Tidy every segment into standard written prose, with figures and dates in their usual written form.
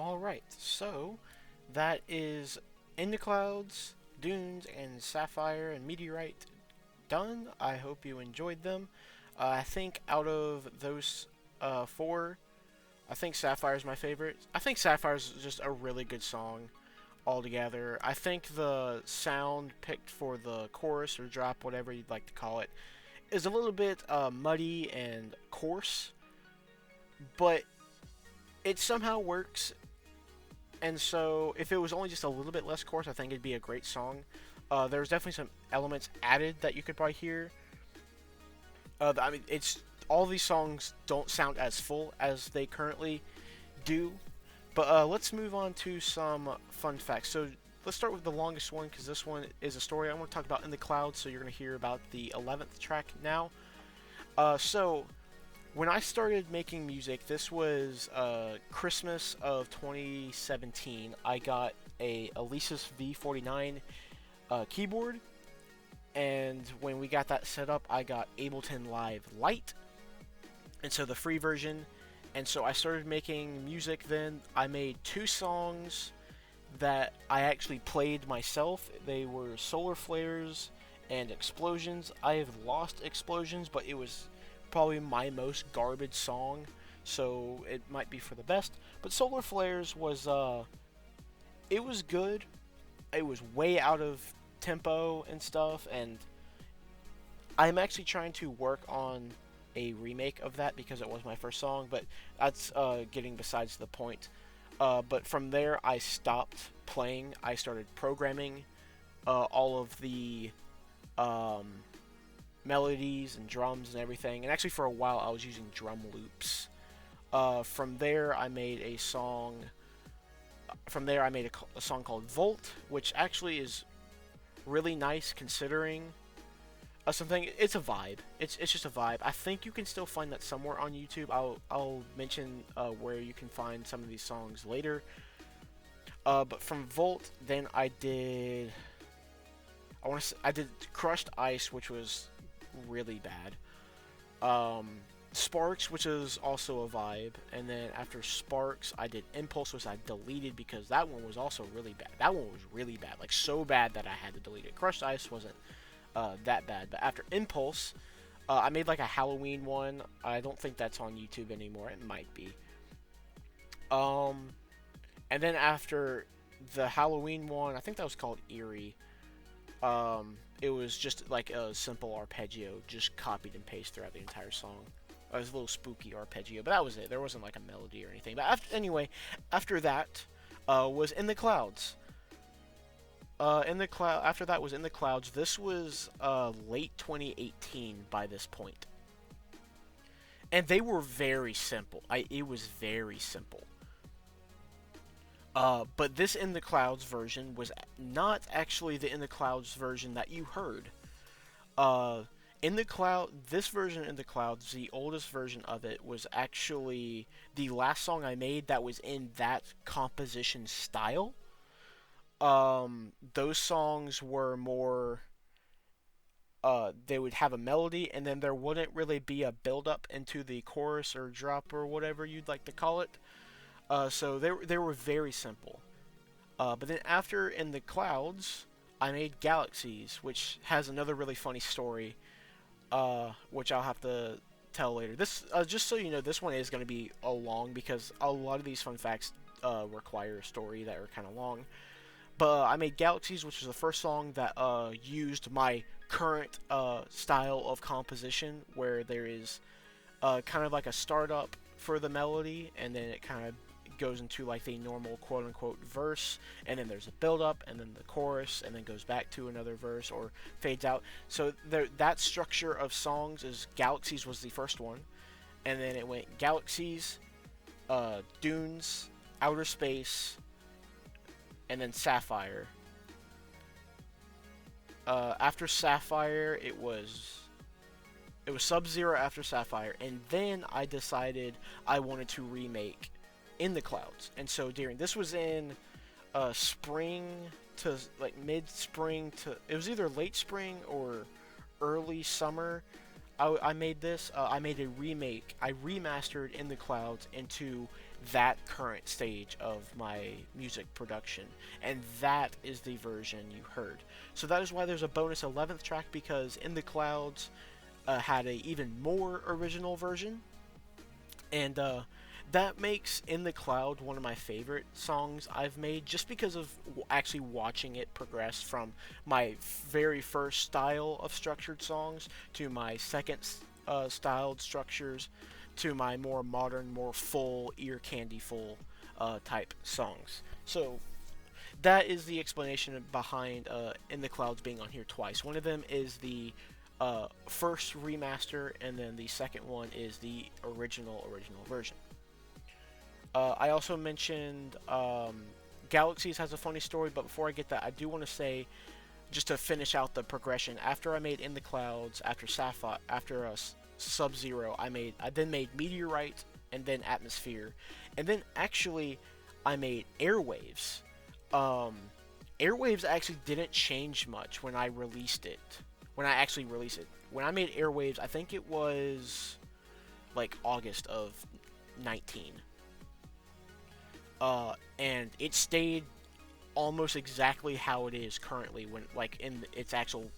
Alright, so that is In the Clouds, Dunes, and Sapphire and Meteorite done. I hope you enjoyed them. I think out of those four, I think Sapphire's my favorite. I think Sapphire's just a really good song altogether. I think the sound picked for the chorus or drop, whatever you'd like to call it, is a little bit muddy and coarse, but it somehow works. And so, if it was only just a little bit less coarse, I think it'd be a great song. There's definitely some elements added that you could probably hear. I mean, it's all these songs don't sound as full as they currently do. But let's move on to some fun facts. So let's start with the longest one because this one is a story I want to talk about in the clouds. So you're going to hear about the 11th track now. So when I started making music, this was Christmas of 2017. I got a Alesis V49 keyboard, and when we got that set up, I got Ableton Live Lite, and so the free version. And so I started making music then. I made two songs that I actually played myself. They were Solar Flares and Explosions. I have lost Explosions, but it was probably my most garbage song, so it might be for the best. But Solar Flares was it was good. It was way out of tempo and stuff, and I'm actually trying to work on a remake of that because it was my first song, but that's getting besides the point. But from there, I stopped playing. I started programming all of the melodies and drums and everything. And actually, for a while, I was using drum loops. From there, I made a song. From there, I made a song called Volt, which actually is really nice considering something. It's a vibe. It's just a vibe. I think you can still find that somewhere on YouTube. I'll mention where you can find some of these songs later. But from Volt, then I did. I did Crushed Ice, which was really bad. Sparks, which is also a vibe, and then after Sparks, I did Impulse, which I deleted because that one was also really bad. That one was really bad, like so bad that I had to delete it. Crushed Ice wasn't that bad, but after Impulse, I made like a Halloween one. I don't think that's on YouTube anymore. It might be. And then after the Halloween one, I think that was called Eerie. It was just like a simple arpeggio, just copied and pasted throughout the entire song. It was a little spooky arpeggio, but that was it. There wasn't like a melody or anything. But after that was In the Clouds. After that was In the Clouds. This was late 2018 by this point, and they were very simple. It was very simple. But this In the Clouds version was not actually the In the Clouds version that you heard. This version In the Clouds, the oldest version of it, was actually the last song I made that was in that composition style. Those songs were more, they would have a melody, and then there wouldn't really be a build-up into the chorus or drop or whatever you'd like to call it. So they were very simple. But then after In the Clouds, I made Galaxies, which has another really funny story, which I'll have to tell later. This, just so you know, this one is going to be long because a lot of these fun facts require a story that are kind of long. But I made Galaxies, which was the first song that used my current style of composition, where there is kind of like a startup for the melody, and then it kind of goes into like the normal quote-unquote verse, and then there's a build-up, and then the chorus, and then goes back to another verse or fades out. So that structure of songs is Galaxies was the first one, and then it went Galaxies, Dunes, Outer Space, and then Sapphire. After Sapphire, it was Sub-Zero after Sapphire, and then I decided I wanted to remake In the Clouds. And so this was in spring to like mid-spring to, it was either late spring or early summer. I made this. I made a remake. I remastered In the Clouds into that current stage of my music production, and that is the version you heard. So that is why there's a bonus 11th track, because In the Clouds had a even more original version, and that makes In the Cloud one of my favorite songs I've made, just because of actually watching it progress from my very first style of structured songs to my second styled structures to my more modern, more full, ear candy full type songs. So that is the explanation behind In the Clouds being on here twice. One of them is the first remaster, and then the second one is the original version. I also mentioned Galaxies has a funny story, but before I get that, I do want to say, just to finish out the progression, after I made In the Clouds, after Sapphire, after Sub-Zero, I then made Meteorite, and then Atmosphere, and then actually I made Airwaves. Airwaves actually didn't change much when I released it. When I actually released it. When I made Airwaves, I think it was like August of 19. And it stayed almost exactly how it is currently, when like in its actual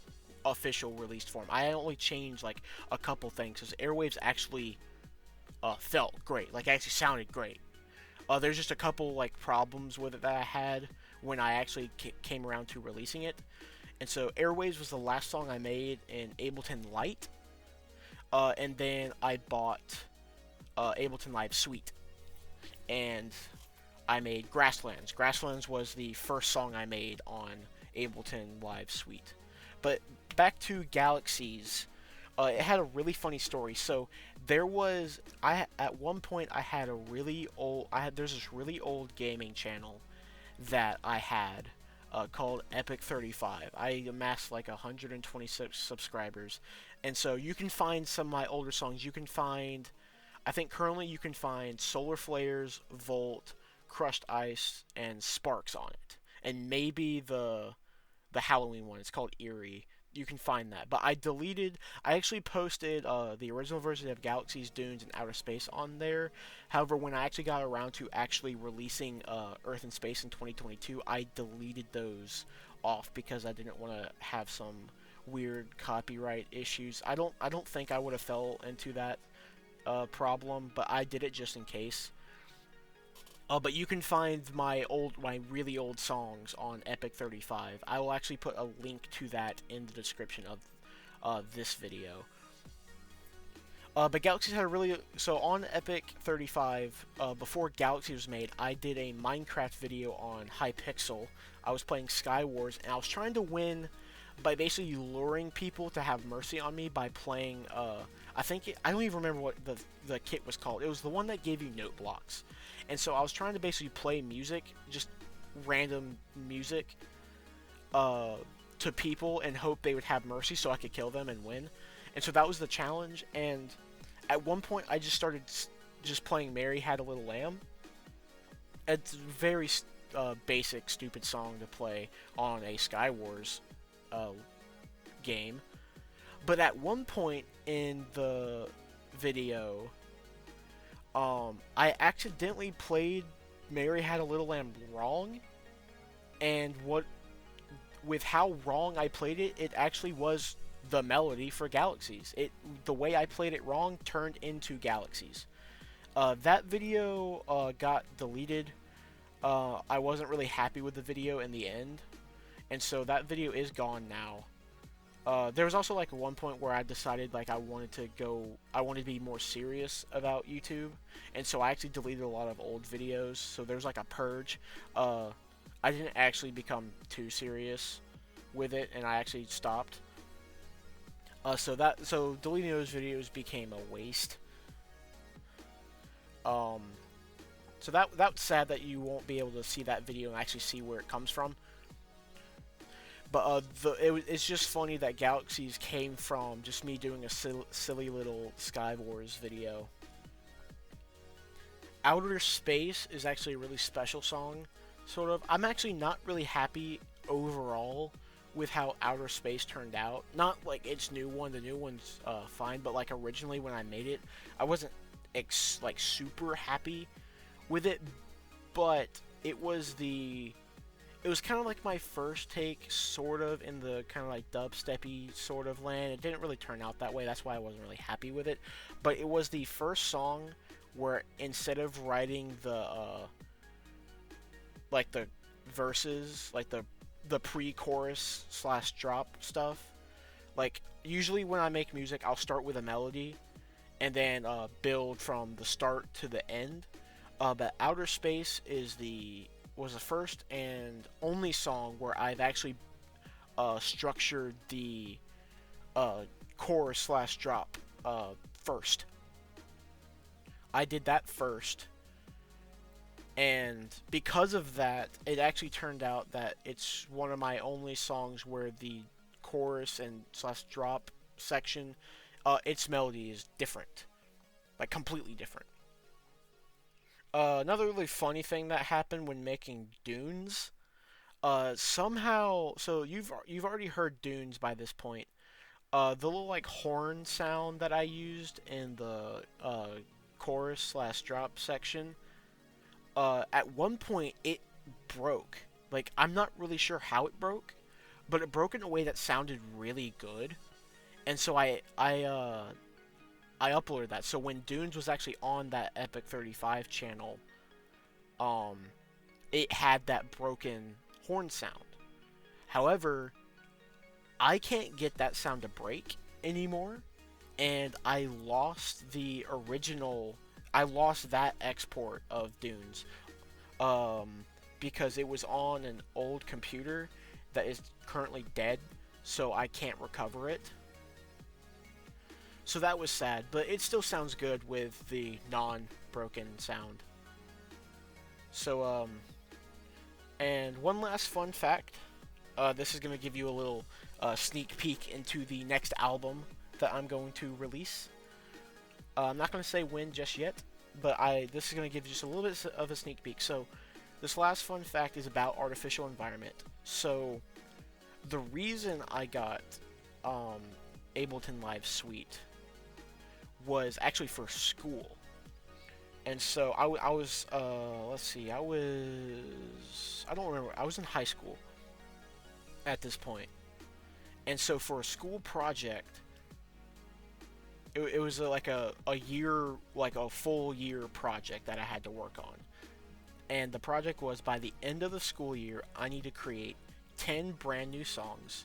official released form. I only changed like a couple things, because Airwaves actually felt great. Like, it actually sounded great. There's just a couple like problems with it that I had when I actually came around to releasing it. And so Airwaves was the last song I made in Ableton Lite. And then I bought Ableton Live Suite. And I made Grasslands. Grasslands was the first song I made on Ableton Live Suite. But back to Galaxies, it had a really funny story. So at one point I had there's this really old gaming channel that I had called Epic 35. I amassed like 126 subscribers, and so you can find some of my older songs. I think currently you can find Solar Flares, Volt, Crushed Ice, and Sparks on it, and maybe the Halloween one. It's called Eerie. You can find that. But I actually posted the original version of Galaxies, Dunes, and Outer Space on there. However, when I actually got around to actually releasing Earth and Space in 2022, I deleted those off because I didn't want to have some weird copyright issues. I don't think I would have fell into that problem, but I did it just in case. But you can find my really old songs on Epic 35. I will actually put a link to that in the description of this video. But Galaxies had so on Epic 35, before Galaxy was made, I did a Minecraft video on Hypixel. I was playing Skywars, and I was trying to win by basically luring people to have mercy on me by playing, I don't even remember what the kit was called. It was the one that gave you note blocks. And so I was trying to basically play music, just random music, to people and hope they would have mercy so I could kill them and win. And so that was the challenge. And at one point I just started just playing Mary Had a Little Lamb. It's a very basic, stupid song to play on a Skywars game. But at one point in the video, I accidentally played Mary Had a Little Lamb wrong, and with how wrong I played it, it actually was the melody for Galaxies. The way I played it wrong turned into Galaxies. That video got deleted. I wasn't really happy with the video in the end, and so that video is gone now. There was also like one point where I decided like I wanted to be more serious about YouTube, and so I actually deleted a lot of old videos. So there's like a purge. I didn't actually become too serious with it, and I actually stopped. So deleting those videos became a waste. So that's sad that you won't be able to see that video and actually see where it comes from. But it's just funny that Galaxies came from just me doing a silly little Skywars video. Outer Space is actually a really special song, sort of. I'm actually not really happy overall with how Outer Space turned out. Not like its new one, the new one's fine, but like originally when I made it, I wasn't like super happy with it, but it was the it was kind of like my first take, sort of, in the kind of like dubsteppy sort of land. It didn't really turn out that way. That's why I wasn't really happy with it. But it was the first song where instead of writing the verses, like the pre-chorus slash drop stuff. Like usually when I make music, I'll start with a melody and then build from the start to the end. But Outer Space was the first and only song where I've actually structured the uh, chorus slash drop first. I did that first, and because of that, it actually turned out that it's one of my only songs where the chorus and slash drop section, its melody is different, like completely different. Another really funny thing that happened when making Dunes. Somehow, so you've already heard Dunes by this point. The little like horn sound that I used in the chorus slash drop section. At one point it broke. Like I'm not really sure how it broke, but it broke in a way that sounded really good. And so I uploaded that. So when Dunes was actually on that Epic 35 channel, um, it had that broken horn sound. However, I can't get that sound to break anymore, and I lost the original. I lost that export of Dunes, um, because it was on an old computer that is currently dead, so I can't recover it. So that was sad, but it still sounds good with the non-broken sound. So, and one last fun fact. This is going to give you a little sneak peek into the next album that I'm going to release. I'm not going to say when just yet, but this is going to give you just a little bit of a sneak peek. So, this last fun fact is about artificial environment. So, the reason I got Ableton Live Suite was actually for school. And so I was, let's see, I don't remember, I was in high school at this point. And so for a school project, it was like a year, like a full year project that I had to work on. And the project was, by the end of the school year, I need to create 10 brand new songs,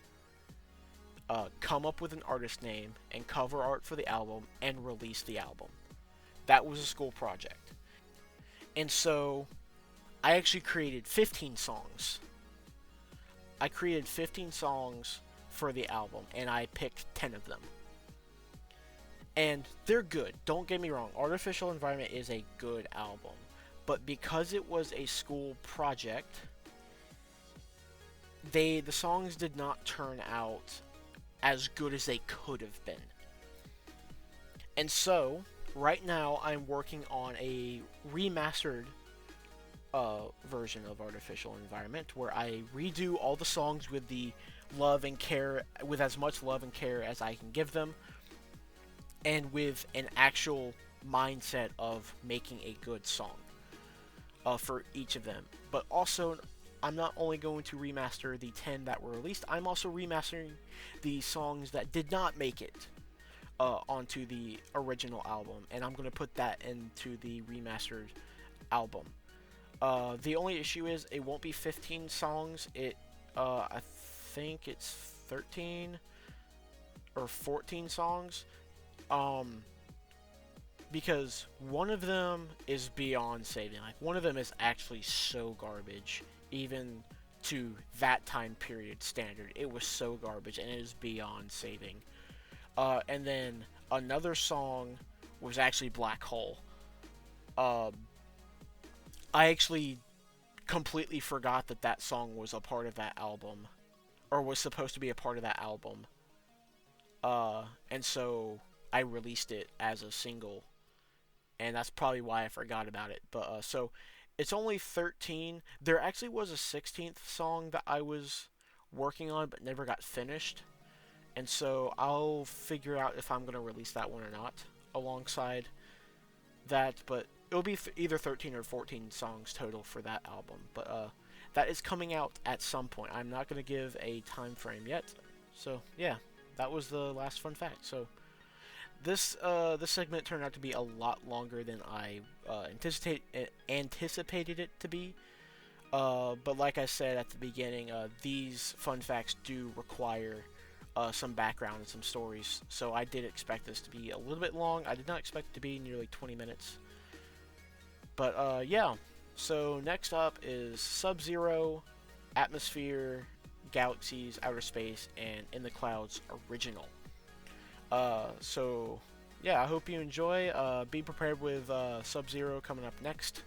come up with an artist name and cover art for the album, and release the album. That was a school project. And so I actually created 15 songs. I created 15 songs for the album, and I picked 10 of them. And they're good. Don't get me wrong. Artificial Environment is a good album. But because it was a school project, the songs did not turn out as good as they could have been. And so, right now I'm working on a remastered version of Artificial Environment, where I redo all the songs with the love and care, with as much love and care as I can give them, and with an actual mindset of making a good song for each of them. But also, I'm not only going to remaster the 10 that were released, I'm also remastering the songs that did not make it onto the original album, and I'm going to put that into the remastered album. The only issue is it won't be 15 songs. I think it's 13 or 14 songs. Because one of them is beyond saving. Like, one of them is actually so garbage, even to that time period standard. It was so garbage, and it is beyond saving. And then another song was actually Black Hole. I actually completely forgot that that song was a part of that album, or was supposed to be a part of that album. And so I released it as a single, and that's probably why I forgot about it. But so it's only 13. There actually was a 16th song that I was working on but never got finished. And so I'll figure out if I'm going to release that one or not alongside that. But it'll be either 13 or 14 songs total for that album, but that is coming out at some point. I'm not going to give a time frame yet. So yeah, that was the last fun fact. So this segment turned out to be a lot longer than I anticipated it to be. But like I said at the beginning, these fun facts do require some background and some stories. So I did expect this to be a little bit long. I did not expect it to be nearly 20 minutes. But yeah, so next up is Sub-Zero, Atmosphere, Galaxies, Outer Space, and In the Clouds original. So yeah, I hope you enjoy. Be prepared with Sub-Zero coming up next.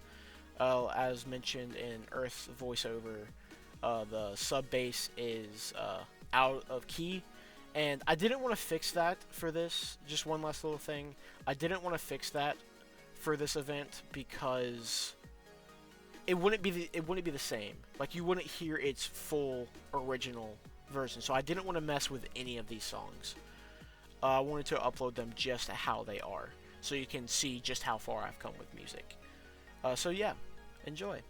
As mentioned in Earth's voiceover, the sub bass is out of key, and I didn't want to fix that for this. Just one last little thing, I didn't want to fix that for this event because it wouldn't be the same. Like, you wouldn't hear its full original version. So I didn't want to mess with any of these songs. I wanted to upload them just how they are, so you can see just how far I've come with music. So yeah, enjoy.